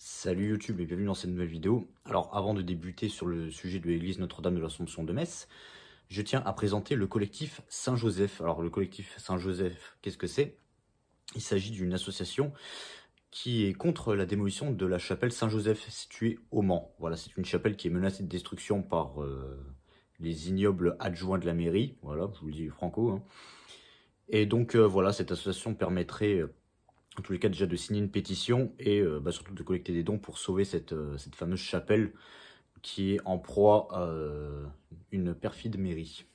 Salut YouTube et bienvenue dans cette nouvelle vidéo. Alors avant de débuter sur le sujet de l'église Notre-Dame de l'Assomption de Metz, je tiens à présenter le collectif Saint-Joseph. Alors le collectif Saint-Joseph, qu'est-ce que c'est? Il s'agit d'une association qui est contre la démolition de la chapelle Saint-Joseph située au Mans. Voilà, c'est une chapelle qui est menacée de destruction par les ignobles adjoints de la mairie. Voilà, je vous le dis franco. Hein. Et donc voilà, cette association permettrait... en tous les cas déjà de signer une pétition et surtout de collecter des dons pour sauver cette fameuse chapelle qui est en proie à une perfide mairie.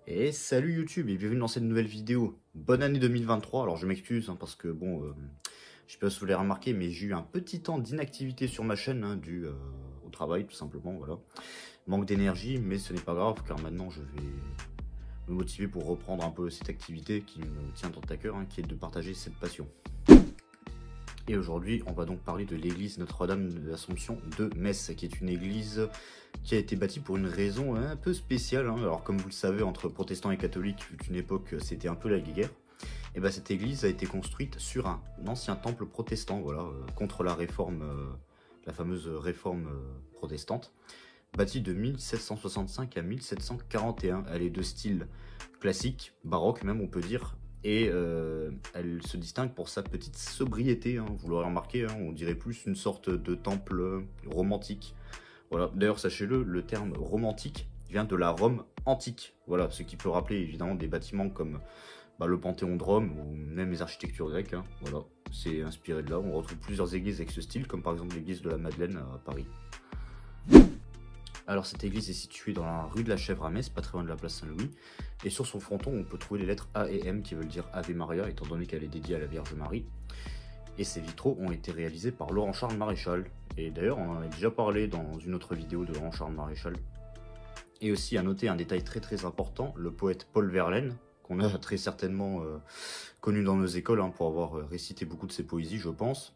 Et salut YouTube et bienvenue dans cette nouvelle vidéo. Bonne année 2023. Alors je m'excuse parce que bon, je sais pas si vous l'avez remarqué, mais j'ai eu un petit temps d'inactivité sur ma chaîne dû au travail tout simplement. Voilà, manque d'énergie, mais ce n'est pas grave car maintenant je vais me motiver pour reprendre un peu cette activité qui me tient tant à cœur, qui est de partager cette passion. Et aujourd'hui, on va donc parler de l'église Notre-Dame de l'Assomption de Metz, qui est une église qui a été bâtie pour une raison un peu spéciale. Alors comme vous le savez, entre protestants et catholiques, fut une époque, c'était un peu la guerre. Et bien cette église a été construite sur un ancien temple protestant, voilà, contre la réforme, la fameuse réforme protestante, bâtie de 1765 à 1741. Elle est de style classique, baroque même on peut dire. Et elle se distingue pour sa petite sobriété, vous l'aurez remarqué, on dirait plus une sorte de temple romantique. Voilà. D'ailleurs, sachez-le, le terme romantique vient de la Rome antique. Voilà, ce qui peut rappeler évidemment des bâtiments comme le Panthéon de Rome ou même les architectures grecques. Voilà, c'est inspiré de là. On retrouve plusieurs églises avec ce style, comme par exemple l'église de la Madeleine à Paris. Alors cette église est située dans la rue de la Chèvre à Metz, pas très loin de la place Saint-Louis, et sur son fronton on peut trouver les lettres A et M qui veulent dire Ave Maria, étant donné qu'elle est dédiée à la Vierge Marie. Et ces vitraux ont été réalisés par Laurent-Charles Maréchal, et d'ailleurs on en a déjà parlé dans une autre vidéo de Laurent-Charles Maréchal. Et aussi à noter un détail très important, le poète Paul Verlaine, qu'on a très certainement connu dans nos écoles pour avoir récité beaucoup de ses poésies je pense,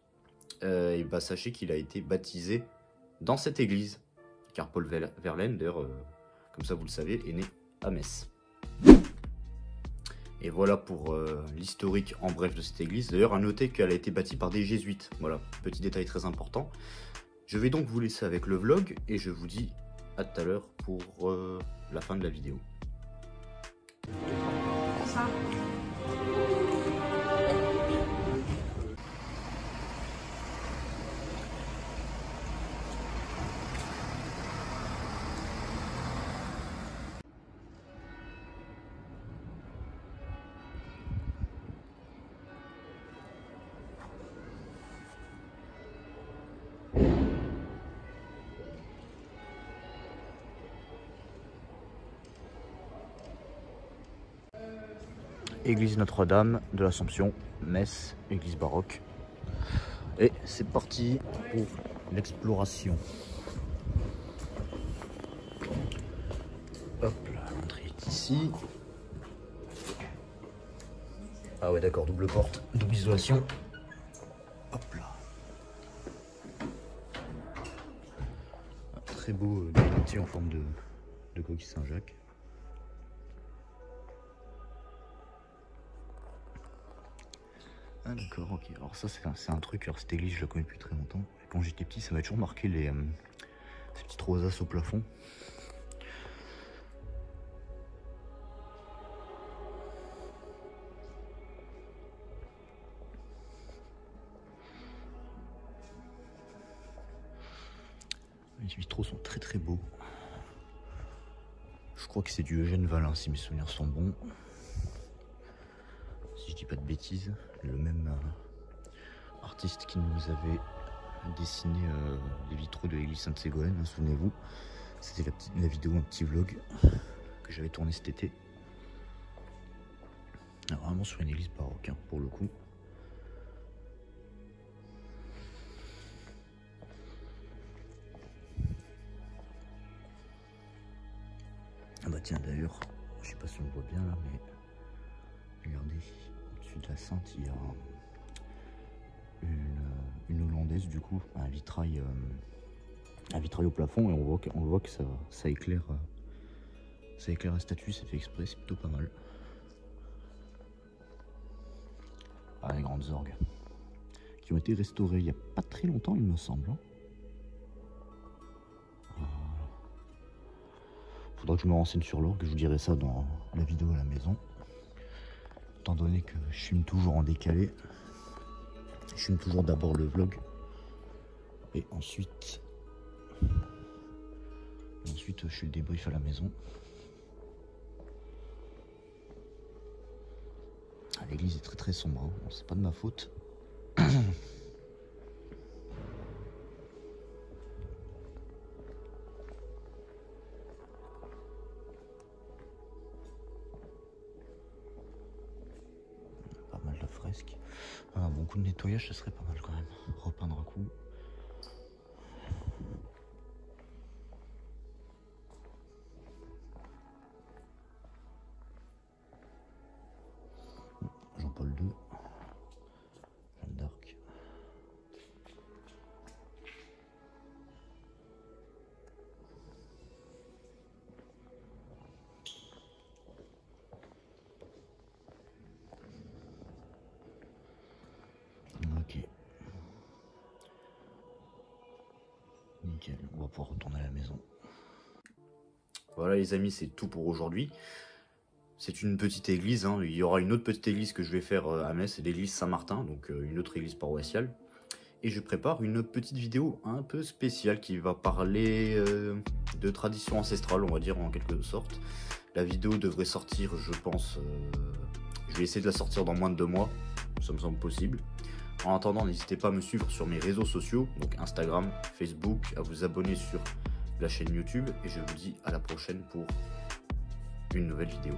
et sachez qu'il a été baptisé dans cette église. Car Paul Verlaine, d'ailleurs, comme ça vous le savez, est né à Metz. Et voilà pour l'historique en bref de cette église. D'ailleurs, à noter qu'elle a été bâtie par des jésuites. Voilà, petit détail très important. Je vais donc vous laisser avec le vlog et je vous dis à tout à l'heure pour la fin de la vidéo. Ça. Église Notre-Dame de l'Assomption, Metz, église baroque. Et c'est parti pour l'exploration. Hop là, l'entrée est ici. Ah ouais d'accord, double porte, double isolation. Hop là. Un très beau bâtiment en forme de coquille Saint-Jacques. Ah d'accord, ok. Alors ça c'est un truc, alors cette église je la connais depuis très longtemps. Quand j'étais petit ça m'a toujours marqué ces petites rosaces au plafond. Les vitraux sont très beaux. Je crois que c'est du Eugène Vallin si mes souvenirs sont bons. Si je dis pas de bêtises, le même artiste qui nous avait dessiné les vitraux de l'église Sainte-Ségolène, souvenez-vous. C'était la vidéo, un petit vlog que j'avais tourné cet été. Alors, vraiment sur une église baroque pour le coup. Ah bah tiens d'ailleurs, je sais pas si on voit bien là, mais regardez, au-dessus de la Sainte, il y a reste du coup un vitrail au plafond et on voit que ça éclaire la statue, c'est fait exprès, c'est plutôt pas mal. Ah, les grandes orgues qui ont été restaurées il n'y a pas très longtemps, il me semble. Faudra que je me renseigne sur l'orgue, je vous dirai ça dans la vidéo à la maison. Étant donné que je filme toujours en décalé, je filme toujours d'abord le vlog et ensuite je fais le débrief à la maison. Ah, l'église est très très sombre, hein. Bon, c'est pas de ma faute. Pas mal de fresques. Un bon coup de nettoyage, ce serait pas mal quand même. Repeindre un coup. Jean-Paul II. Jeanne d'Arc. Ok. Nickel, on va pouvoir retourner à la maison. Voilà les amis, c'est tout pour aujourd'hui. C'est une petite église, hein. Il y aura une autre petite église que je vais faire à Metz, c'est l'église Saint-Martin, donc une autre église paroissiale. Et je prépare une petite vidéo un peu spéciale qui va parler de tradition ancestrale, on va dire en quelque sorte. La vidéo devrait sortir, je pense, je vais essayer de la sortir dans moins de 2 mois, ça me semble possible. En attendant, n'hésitez pas à me suivre sur mes réseaux sociaux, donc Instagram, Facebook, à vous abonner sur la chaîne YouTube. Et je vous dis à la prochaine pour une nouvelle vidéo.